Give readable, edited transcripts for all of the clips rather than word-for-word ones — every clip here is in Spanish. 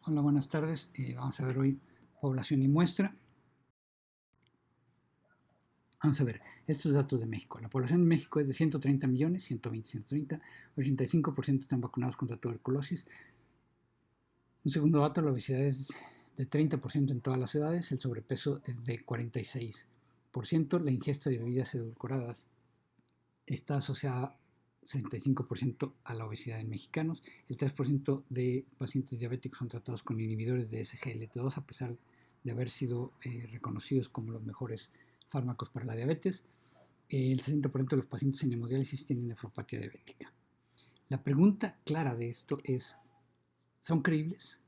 Hola, buenas tardes. Vamos a ver hoy población y muestra. Vamos a ver estos datos de México. La población en México es de 130 millones, 120, 130, 85% están vacunados contra tuberculosis. Un segundo dato, la obesidad es de 30% en todas las edades, el sobrepeso es de 46%, la ingesta de bebidas edulcoradas está asociada 65% a la obesidad en mexicanos. El 3% de pacientes diabéticos son tratados con inhibidores de SGLT2 a pesar de haber sido reconocidos como los mejores fármacos para la diabetes. El 60% de los pacientes en hemodiálisis tienen nefropatía diabética. La pregunta clara de esto es, ¿son creíbles?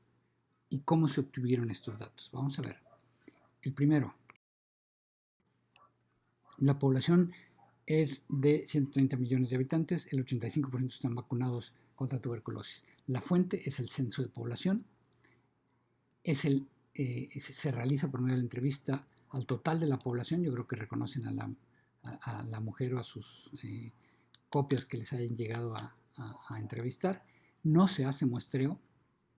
¿Y cómo se obtuvieron estos datos? Vamos a ver. El primero, la población es de 130 millones de habitantes, el 85% están vacunados contra tuberculosis. La fuente es el censo de población, se realiza por medio de la entrevista al total de la población. Yo creo que reconocen a la mujer o a sus copias que les hayan llegado a entrevistar. No se hace muestreo,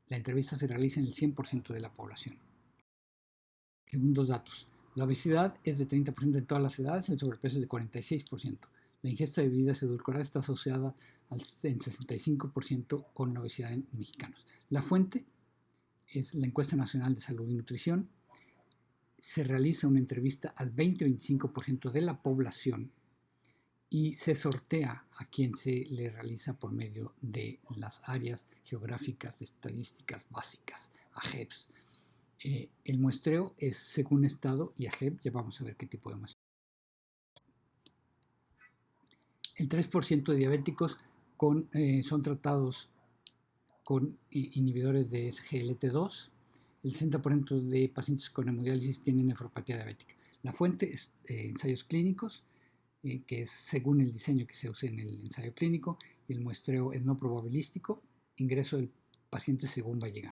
la entrevista se realiza en el 100% de la población. Segundos datos. La obesidad es de 30% en todas las edades, el sobrepeso es de 46%. La ingesta de bebidas edulcoradas está asociada en 65% con la obesidad en mexicanos. La fuente es la Encuesta Nacional de Salud y Nutrición. Se realiza una entrevista al 20-25% de la población y se sortea a quien se le realiza por medio de las áreas geográficas de estadísticas básicas, AGEPS. El muestreo es según estado y AGEP, ya vamos a ver qué tipo de muestreo. El 3% de diabéticos son tratados con inhibidores de SGLT2. El 60% de pacientes con hemodiálisis tienen nefropatía diabética. La fuente es ensayos clínicos, que es según el diseño que se usa en el ensayo clínico, y el muestreo es no probabilístico, ingreso del paciente según va llegando.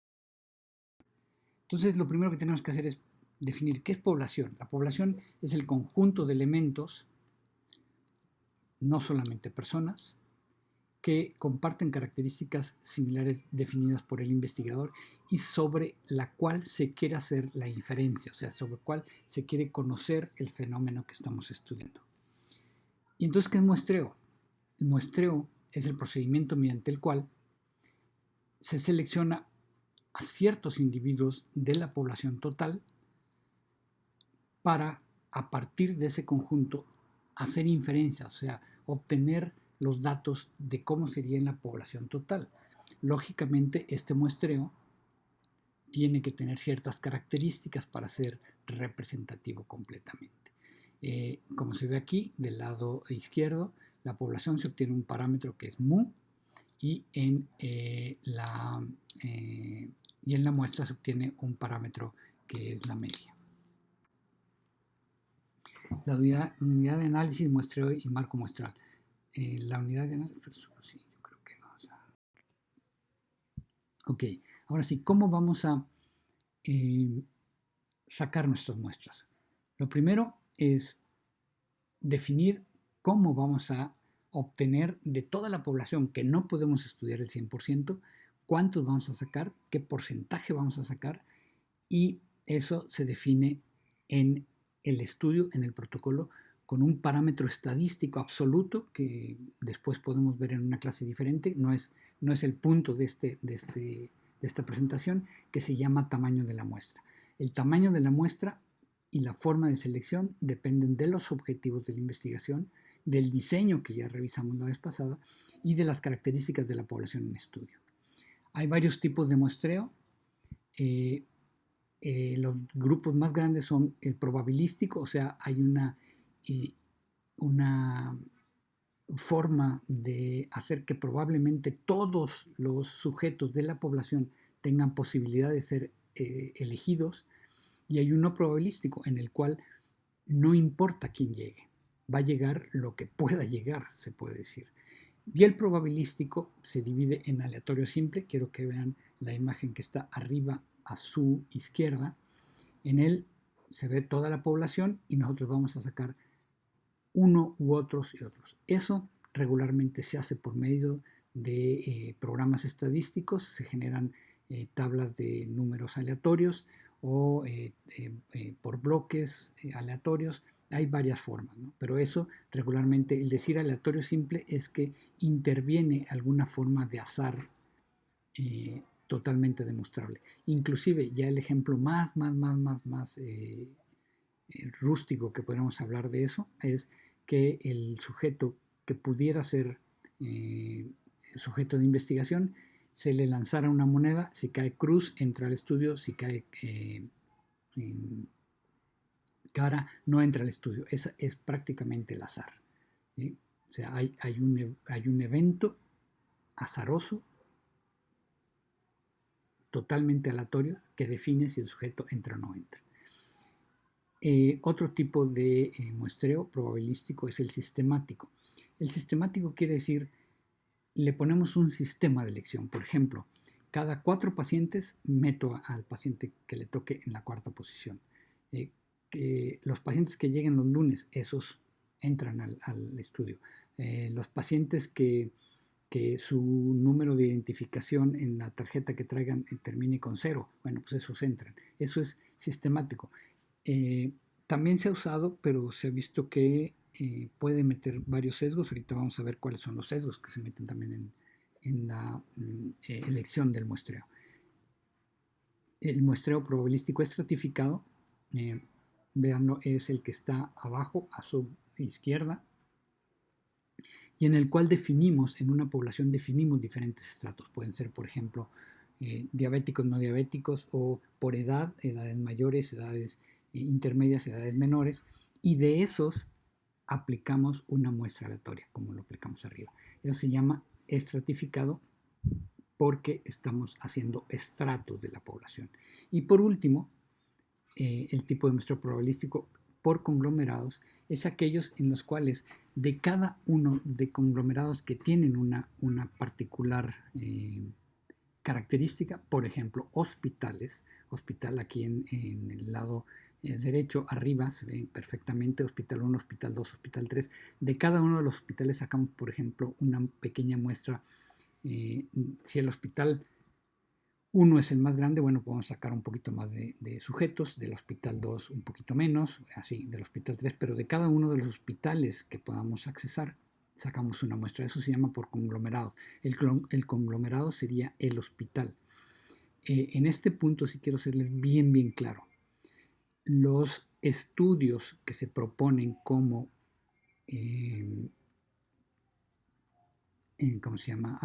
Entonces, lo primero que tenemos que hacer es definir qué es población. La población es el conjunto de elementos, no solamente personas, que comparten características similares definidas por el investigador y sobre la cual se quiere hacer la inferencia, o sea, sobre la cual se quiere conocer el fenómeno que estamos estudiando. ¿Y entonces qué es muestreo? El muestreo es el procedimiento mediante el cual se selecciona a ciertos individuos de la población total para, a partir de ese conjunto, hacer inferencias, o sea, obtener los datos de cómo sería en la población total. Lógicamente, este muestreo tiene que tener ciertas características para ser representativo completamente. Como se ve aquí, del lado izquierdo, la población se obtiene un parámetro que es mu, y en la muestra se obtiene un parámetro que es la media. La unidad de análisis, muestreo y marco muestral. La unidad de análisis, sí, yo creo que vamos a... Ok, ahora sí, ¿cómo vamos a sacar nuestras muestras? Lo primero es definir cómo vamos a obtener de toda la población, que no podemos estudiar el 100%, cuántos vamos a sacar, qué porcentaje vamos a sacar, y eso se define en el estudio, en el protocolo, con un parámetro estadístico absoluto que después podemos ver en una clase diferente, no es el punto de esta presentación, que se llama tamaño de la muestra. El tamaño de la muestra y la forma de selección dependen de los objetivos de la investigación, del diseño que ya revisamos la vez pasada y de las características de la población en estudio. Hay varios tipos de muestreo. Los grupos más grandes son el probabilístico, o sea, hay una forma de hacer que probablemente todos los sujetos de la población tengan posibilidad de ser elegidos, y hay uno probabilístico en el cual no importa quién llegue, va a llegar lo que pueda llegar, se puede decir. Y el probabilístico se divide en aleatorio simple. Quiero que vean la imagen que está arriba a su izquierda. En él se ve toda la población y nosotros vamos a sacar uno u otros y otros. Eso regularmente se hace por medio de programas estadísticos, se generan tablas de números aleatorios o por bloques aleatorios. Hay varias formas, ¿no? Pero eso regularmente, el decir aleatorio simple es que interviene alguna forma de azar totalmente demostrable. Inclusive ya el ejemplo más rústico que podemos hablar de eso es que el sujeto que pudiera ser sujeto de investigación se le lanzara una moneda, si cae cruz entra al estudio, si cae en cara no entra al estudio. Esa es prácticamente el azar. ¿Sí? O sea, hay un evento azaroso totalmente aleatorio que define si el sujeto entra o no entra. Otro tipo de muestreo probabilístico es el sistemático. El sistemático quiere decir, le ponemos un sistema de elección. Por ejemplo, cada 4 pacientes meto al paciente que le toque en la cuarta posición. Los pacientes que lleguen los lunes, esos entran al estudio. Los pacientes que su número de identificación en la tarjeta que traigan termine con 0, bueno, pues esos entran. Eso es sistemático. También se ha usado, pero se ha visto que puede meter varios sesgos. Ahorita vamos a ver cuáles son los sesgos que se meten también en la elección del muestreo. El muestreo probabilístico estratificado, véanlo, es el que está abajo a su izquierda, y en el cual definimos, en una población definimos diferentes estratos. Pueden ser, por ejemplo, diabéticos, no diabéticos, o por edad, edades mayores, edades intermedias, edades menores, y de esos aplicamos una muestra aleatoria, como lo aplicamos arriba. Eso se llama estratificado porque estamos haciendo estratos de la población. Y por último, el tipo de muestreo probabilístico por conglomerados es aquellos en los cuales de cada uno de conglomerados que tienen una particular característica, por ejemplo, hospitales, hospital aquí en el lado derecho, arriba se ve perfectamente, hospital 1, hospital 2, hospital 3, de cada uno de los hospitales sacamos, por ejemplo, una pequeña muestra. Si el hospital 1 es el más grande, bueno, podemos sacar un poquito más de sujetos, del hospital 2 un poquito menos, así, del hospital 3, pero de cada uno de los hospitales que podamos accesar, sacamos una muestra. Eso se llama por conglomerado. El conglomerado sería el hospital. En este punto sí quiero serles bien claro. Los estudios que se proponen como, ¿cómo se llama?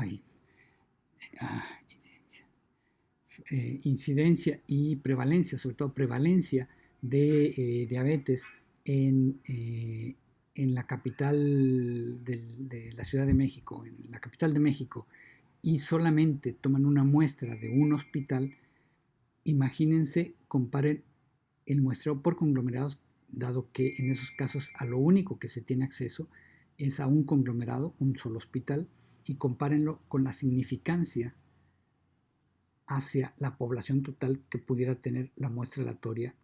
Incidencia y prevalencia, sobre todo prevalencia de diabetes en la capital de la Ciudad de México, en la capital de México, y solamente toman una muestra de un hospital, imagínense, comparen el muestreo por conglomerados, dado que en esos casos a lo único que se tiene acceso es a un conglomerado, un solo hospital, y compárenlo con la significancia hacia la población total que pudiera tener la muestra aleatoria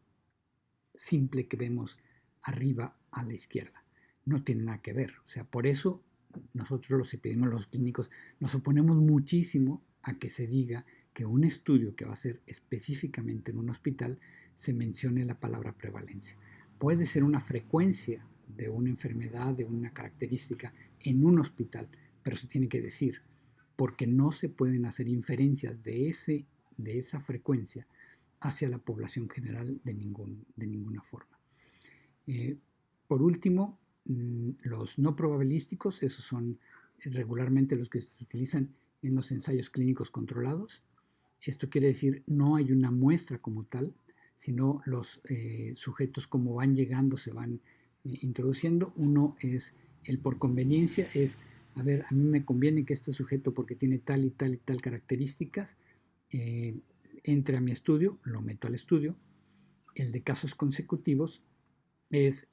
simple que vemos arriba a la izquierda. No tiene nada que ver. O sea, por eso nosotros los epidemiólogos clínicos nos oponemos muchísimo a que se diga que un estudio que va a ser específicamente en un hospital se mencione la palabra prevalencia. Puede ser una frecuencia de una enfermedad, de una característica en un hospital, pero se tiene que decir, porque no se pueden hacer inferencias de esa frecuencia hacia la población general de ninguna forma. Por último, los no probabilísticos, esos son regularmente los que se utilizan en los ensayos clínicos controlados. Esto quiere decir no hay una muestra como tal, sino los sujetos como van llegando se van introduciendo. Uno es el por conveniencia, es a ver, a mí me conviene que este sujeto, porque tiene tal y tal y tal características, entre a mi estudio, lo meto al estudio. El de casos consecutivos es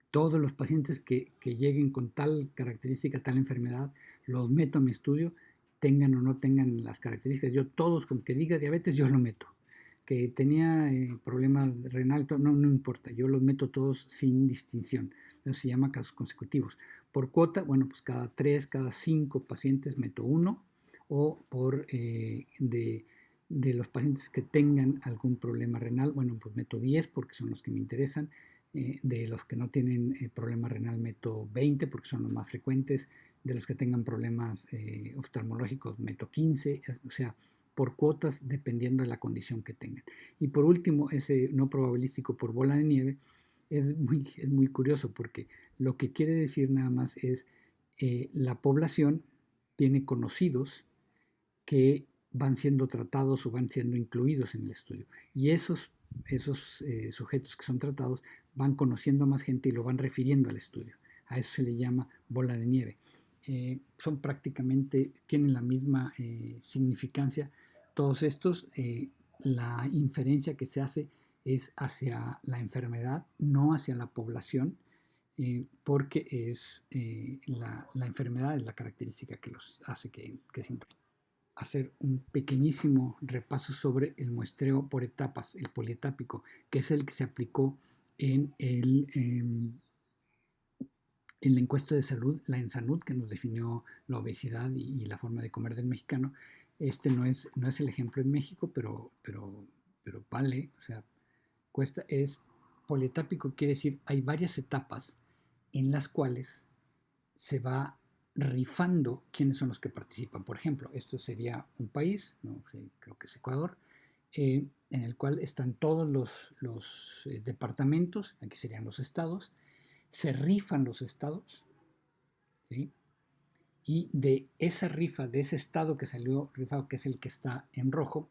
todos los pacientes que lleguen con tal característica, tal enfermedad, los meto a mi estudio, tengan o no tengan las características. Yo todos, con que diga diabetes, yo lo meto. Que tenía problemas renal, no importa, yo los meto todos sin distinción. Eso se llama casos consecutivos. Por cuota, bueno, pues cada 3, cada 5 pacientes meto uno, o de los pacientes que tengan algún problema renal, bueno, pues meto 10 porque son los que me interesan. De los que no tienen problema renal meto 20 porque son los más frecuentes. De los que tengan problemas oftalmológicos meto 15, o sea, por cuotas dependiendo de la condición que tengan. Y por último, ese no probabilístico por bola de nieve es muy curioso porque lo que quiere decir nada más es la población tiene conocidos que van siendo tratados o van siendo incluidos en el estudio. Y esos sujetos que son tratados van conociendo a más gente y lo van refiriendo al estudio. A eso se le llama bola de nieve. Son prácticamente, tienen la misma significancia. Todos estos, la inferencia que se hace es hacia la enfermedad, no hacia la población, porque es la enfermedad es la característica que los hace que es importante. Hacer un pequeñísimo repaso sobre el muestreo por etapas, el polietápico, que es el que se aplicó en la encuesta de salud, la ENSANUD, que nos definió la obesidad y la forma de comer del mexicano. Este no es el ejemplo en México, pero vale, o sea, es polietápico, quiere decir hay varias etapas en las cuales se va rifando quiénes son los que participan. Por ejemplo, esto sería un país, no sé, creo que es Ecuador, en el cual están todos los departamentos, aquí serían los estados, se rifan los estados, ¿sí? Y de esa rifa, de ese estado que salió rifado, que es el que está en rojo,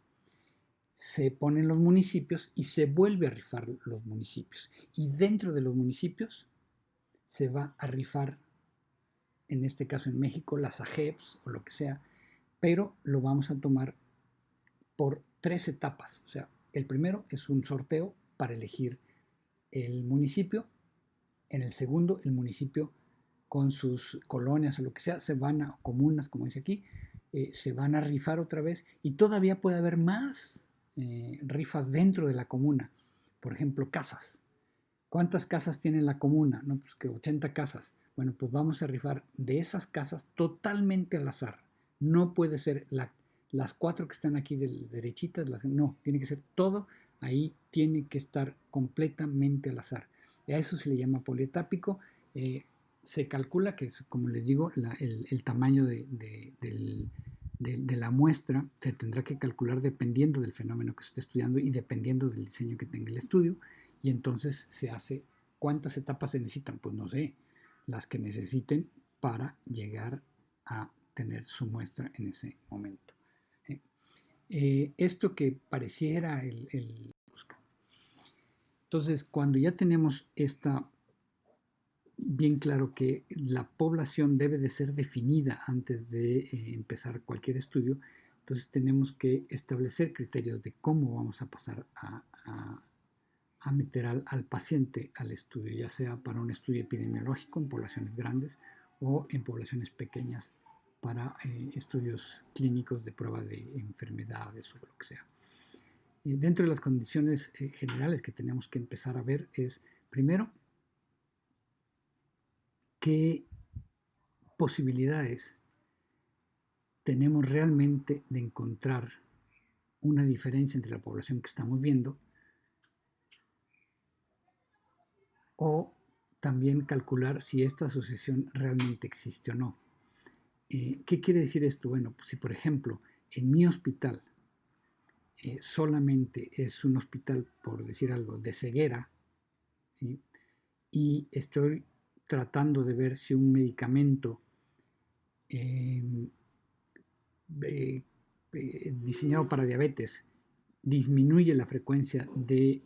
se ponen los municipios y se vuelve a rifar los municipios. Y dentro de los municipios se va a rifar, en este caso en México, las AGEPS o lo que sea, pero lo vamos a tomar por 3 etapas. O sea, el primero es un sorteo para elegir el municipio. En el segundo, el municipio con sus colonias o lo que sea, se van a comunas, como dice aquí, se van a rifar otra vez y todavía puede haber más rifas dentro de la comuna. Por ejemplo, casas. ¿Cuántas casas tiene la comuna? No, pues que 80 casas. Bueno, pues vamos a rifar de esas casas totalmente al azar. No puede ser las 4 que están aquí derechitas, no, tiene que ser todo, ahí tiene que estar completamente al azar. A eso se le llama polietápico. Se calcula que, como les digo, el tamaño de la muestra se tendrá que calcular dependiendo del fenómeno que se esté estudiando y dependiendo del diseño que tenga el estudio. Y entonces se hace, ¿cuántas etapas se necesitan? Pues no sé, las que necesiten para llegar a tener su muestra en ese momento. Esto que pareciera el entonces, cuando ya tenemos bien claro que la población debe de ser definida antes de empezar cualquier estudio, entonces tenemos que establecer criterios de cómo vamos a pasar a meter al paciente al estudio, ya sea para un estudio epidemiológico en poblaciones grandes o en poblaciones pequeñas para estudios clínicos de prueba de enfermedades o lo que sea. Dentro de las condiciones generales que tenemos que empezar a ver es, primero, qué posibilidades tenemos realmente de encontrar una diferencia entre la población que estamos viendo, o también calcular si esta asociación realmente existe o no. ¿Qué quiere decir esto? Bueno, pues si por ejemplo en mi hospital solamente es un hospital, por decir algo, de ceguera, ¿sí? Y estoy tratando de ver si un medicamento diseñado para diabetes disminuye la frecuencia de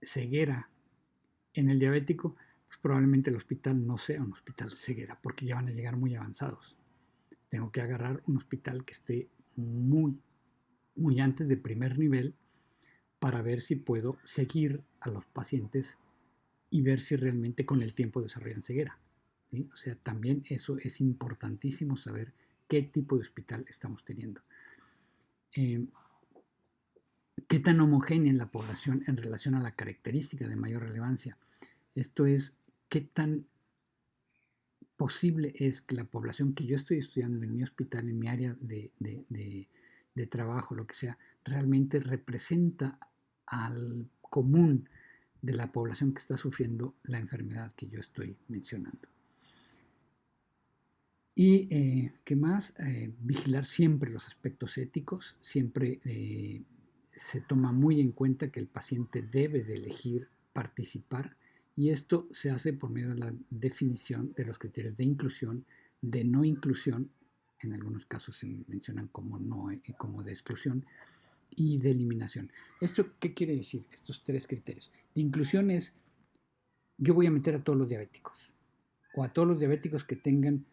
ceguera en el diabético, pues probablemente el hospital no sea un hospital de ceguera porque ya van a llegar muy avanzados. Tengo que agarrar un hospital que esté muy antes de primer nivel para ver si puedo seguir a los pacientes y ver si realmente con el tiempo desarrollan ceguera, ¿sí? O sea, también eso es importantísimo saber qué tipo de hospital estamos teniendo. ¿Qué tan homogénea es la población en relación a la característica de mayor relevancia? Esto es, qué tan posible es que la población que yo estoy estudiando en mi hospital, en mi área de trabajo, lo que sea, realmente representa al común de la población que está sufriendo la enfermedad que yo estoy mencionando. Y, ¿qué más? Vigilar siempre los aspectos éticos, siempre se toma muy en cuenta que el paciente debe de elegir participar, y esto se hace por medio de la definición de los criterios de inclusión, de no inclusión, en algunos casos se mencionan como no, como de exclusión, y de eliminación. ¿Esto qué quiere decir? Estos tres criterios. De inclusión es, yo voy a meter a todos los diabéticos, o a todos los diabéticos que tengan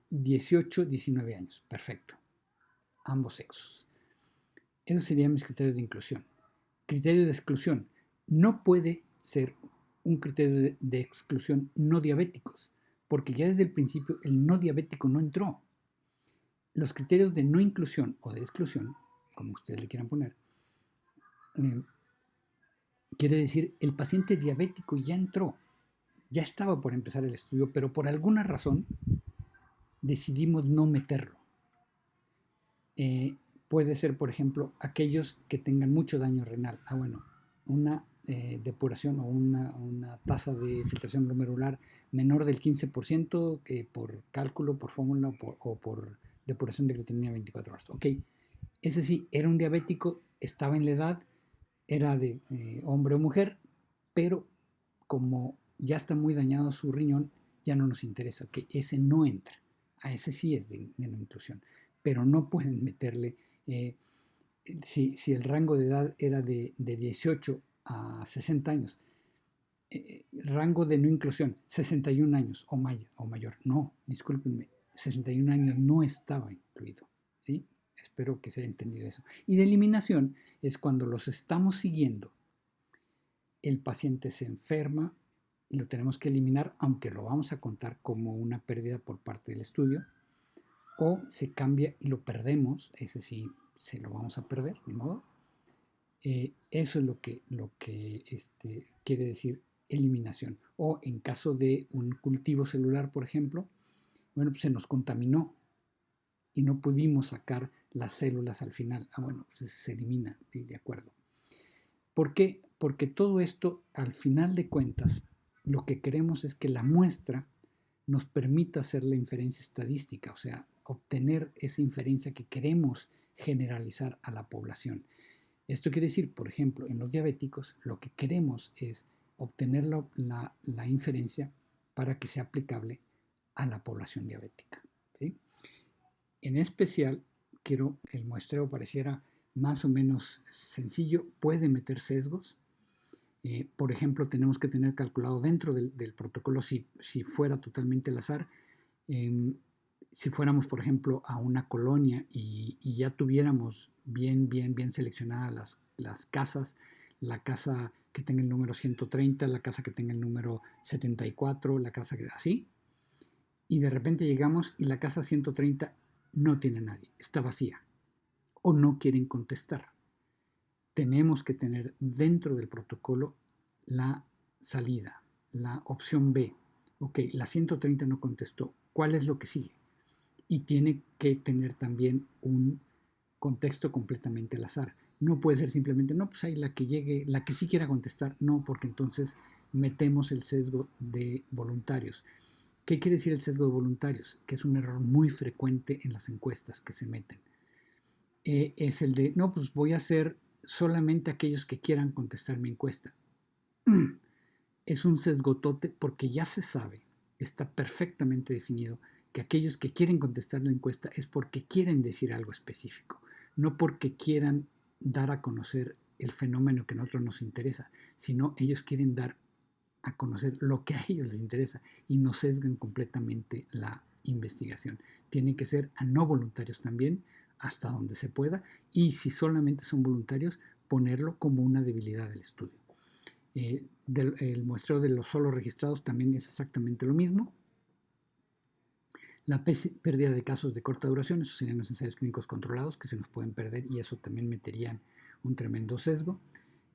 18, 19 años. Perfecto. Ambos sexos. Esos serían mis criterios de inclusión. Criterios de exclusión. No puede ser un criterio de exclusión no diabéticos, porque ya desde el principio el no diabético no entró. Los criterios de no inclusión o de exclusión, como ustedes le quieran poner, quiere decir el paciente diabético ya entró, ya estaba por empezar el estudio, pero por alguna razón decidimos no meterlo. Puede ser, por ejemplo, aquellos que tengan mucho daño renal. Bueno, una depuración o una tasa de filtración glomerular menor del 15% por cálculo, por fórmula o por depuración de creatinina 24 horas. Ok, ese sí, era un diabético, estaba en la edad, era de hombre o mujer, pero como ya está muy dañado su riñón, ya no nos interesa, que ese no entra. A ese sí es de no inclusión, pero no pueden meterle, si el rango de edad era de 18 a 60 años, rango de no inclusión, 61 años o mayor. No, discúlpenme, 61 años no estaba incluido. ¿Sí? Espero que se haya entendido eso. Y de eliminación es cuando los estamos siguiendo, el paciente se enferma y lo tenemos que eliminar, aunque lo vamos a contar como una pérdida por parte del estudio, o se cambia y lo perdemos, ese sí se lo vamos a perder, de modo. Eso es lo que quiere decir eliminación. O en caso de un cultivo celular, por ejemplo, bueno, pues se nos contaminó y no pudimos sacar las células al final. Bueno, pues se elimina, ¿sí? De acuerdo. ¿Por qué? Porque todo esto, al final de cuentas, lo que queremos es que la muestra nos permita hacer la inferencia estadística, o sea, obtener esa inferencia que queremos generalizar a la población. Esto quiere decir, por ejemplo, en los diabéticos, lo que queremos es obtener la inferencia para que sea aplicable a la población diabética. ¿Sí? En especial, el muestreo pareciera más o menos sencillo, puede meter sesgos. Por ejemplo, tenemos que tener calculado dentro del protocolo, si fuera totalmente al azar, si fuéramos, por ejemplo, a una colonia y ya tuviéramos bien seleccionadas las casas, la casa que tenga el número 130, la casa que tenga el número 74, la casa que así, y de repente llegamos y la casa 130 no tiene nadie, está vacía, o no quieren contestar. Tenemos que tener dentro del protocolo la salida, la opción B. Ok, la 130 no contestó, ¿cuál es lo que sigue? Y tiene que tener también un contexto completamente al azar. No puede ser simplemente, no, pues ahí la que llegue, la que sí quiera contestar, no, porque entonces metemos el sesgo de voluntarios. ¿Qué quiere decir el sesgo de voluntarios? Que es un error muy frecuente en las encuestas que se meten. Es el de, no, pues voy a hacer solamente aquellos que quieran contestar mi encuesta. Es un sesgotote porque ya se sabe, está perfectamente definido, que aquellos que quieren contestar la encuesta es porque quieren decir algo específico, no porque quieran dar a conocer el fenómeno que a nosotros nos interesa, sino ellos quieren dar a conocer lo que a ellos les interesa y nos sesgan completamente la investigación. Tiene que ser a no voluntarios también, hasta donde se pueda, y si solamente son voluntarios, ponerlo como una debilidad del estudio. El muestreo de los solos registrados también es exactamente lo mismo. La pérdida de casos de corta duración, esos serían los ensayos clínicos controlados que se nos pueden perder y eso también metería un tremendo sesgo.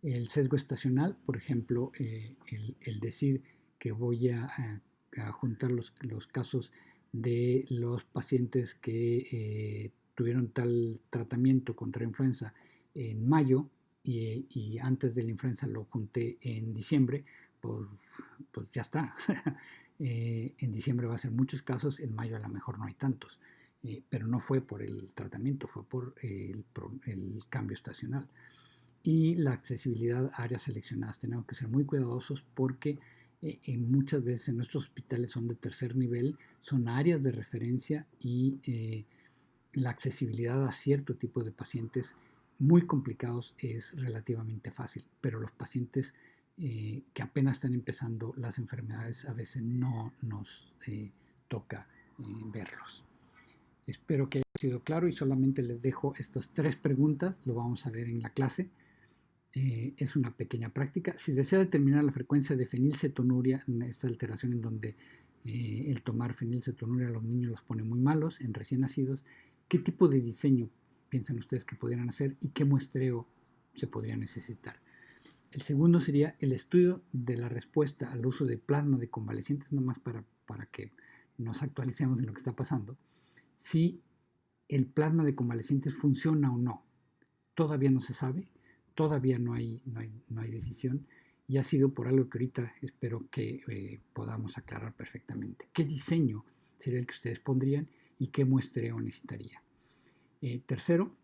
El sesgo estacional, por ejemplo, el decir que voy a a juntar los casos de los pacientes que tuvieron tal tratamiento contra influenza en mayo y antes de la influenza lo junté en diciembre, pues ya está. En diciembre va a ser muchos casos, en mayo a lo mejor no hay tantos, pero no fue por el tratamiento, fue por el cambio estacional. Y la accesibilidad a áreas seleccionadas. Tenemos que ser muy cuidadosos porque muchas veces en nuestros hospitales son de tercer nivel, son áreas de referencia y la accesibilidad a cierto tipo de pacientes muy complicados es relativamente fácil, pero los pacientes que apenas están empezando las enfermedades a veces no nos toca verlos. Espero que haya sido claro y solamente les dejo estas 3 preguntas, lo vamos a ver en la clase. Es una pequeña práctica. Si desea determinar la frecuencia de fenilcetonuria, en esta alteración en donde el tomar fenilcetonuria a los niños los pone muy malos, en recién nacidos, ¿qué tipo de diseño piensan ustedes que podrían hacer y qué muestreo se podría necesitar? El segundo sería el estudio de la respuesta al uso de plasma de convalecientes, nomás para que nos actualicemos en lo que está pasando. Si el plasma de convalecientes funciona o no, todavía no se sabe, todavía no hay decisión y ha sido por algo que ahorita espero que podamos aclarar perfectamente. ¿Qué diseño sería el que ustedes pondrían y qué muestreo necesitaría? Tercero,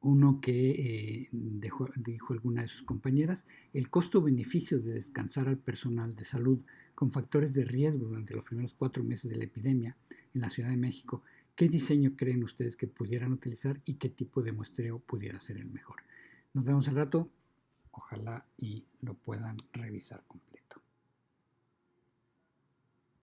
uno que dijo alguna de sus compañeras, el costo-beneficio de descansar al personal de salud con factores de riesgo durante los primeros 4 meses de la epidemia en la Ciudad de México. ¿Qué diseño creen ustedes que pudieran utilizar y qué tipo de muestreo pudiera ser el mejor? Nos vemos al rato. Ojalá y lo puedan revisar completo.